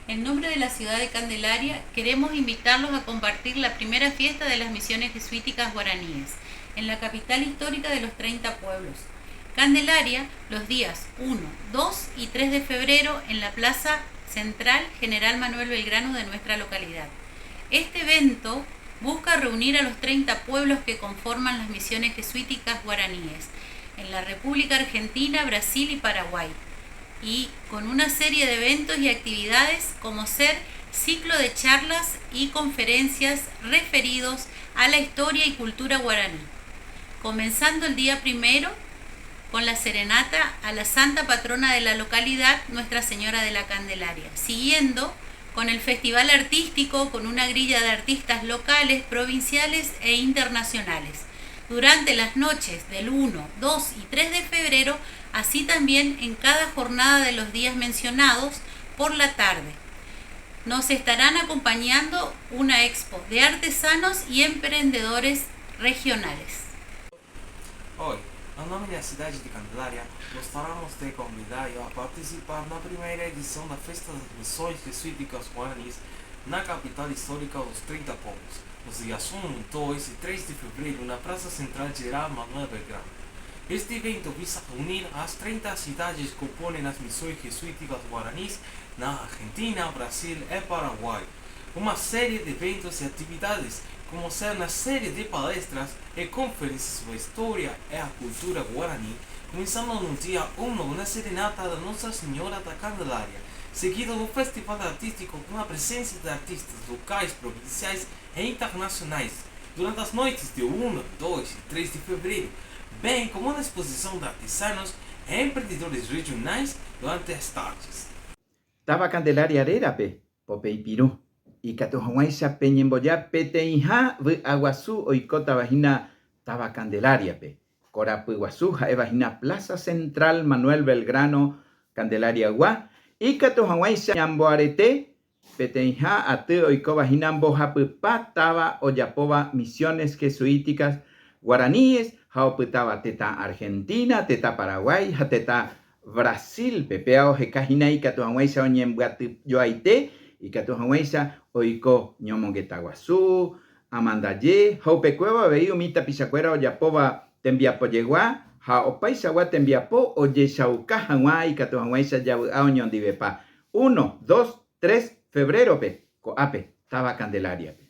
En nombre de la ciudad de Candelaria, queremos invitarlos a compartir la primera fiesta de las misiones jesuíticas guaraníes, en la capital histórica de los 30 pueblos. Candelaria, los días 1, 2 y 3 de febrero en la Plaza Central General Manuel Belgrano de nuestra localidad. Este evento busca reunir a los 30 pueblos que conforman las misiones jesuíticas guaraníes en la República Argentina, Brasil y Paraguay, y con una serie de eventos y actividades como ser ciclo de charlas y conferencias referidos a la historia y cultura guaraní, comenzando el día primero con la serenata a la santa patrona de la localidad, Nuestra Señora de la Candelaria, siguiendo con el festival artístico con una grilla de artistas locales, provinciales e internacionales. Durante las noches del 1, 2 y 3 de febrero, así también en cada jornada de los días mencionados por la tarde. Nos estarán acompañando una expo de artesanos y empreendedores regionales. Oi, em nome da cidade de Candelária, gostaríamos de convidar-o a participar na primeira edição da Festa das Missões Jesuíticas Guaranis na capital histórica dos 30 povos, nos dias 1, 2 e 3 de fevereiro na Praça Central General Manuel Belgrano. Este evento visa reunir as 30 cidades que compõem as missões jesuíticas guaranis na Argentina, Brasil e Paraguai. Uma série de eventos e atividades, como ser uma série de palestras e conferências sobre a história e a cultura guarani, começando no dia 1 com a serenata da Nossa Senhora da Candelária, seguido do festival artístico com a presença de artistas locais, provinciais e internacionais, durante as noites de 1, 2 e 3 de fevereiro, bem como uma exposição de artesanos e empreendedores regionais durante as tardes. Tava Candelaria arerape, popeipiru. Y catujahuaysa peñemboya peteija v aguazú oicota vagina Tava Candelaria pe. Corapuiguazú jae vagina Plaza Central Manuel Belgrano Candelaria gua. Y catujahuaysa ñamboarete peteija ate oico vagina mbojapupa Tava Oyapova Misiones Jesuíticas Guaraníes. Jaoputaba teta Argentina, teta Paraguay, teta Brasil, pepeao jekajina y catujahuaysa oñembuatu yoaite. Y catujahuaysa oiko ñomonguetaguazú, amandaye, jaupecueva veio mita pisacuera oyapova tembiapo yegua, ja opaisagua tembiapo oye saucajagua y catujahuaysa yabuao ñondivepa. 1, 2, 3 febrero pe, coape, Tava Candelaria pe.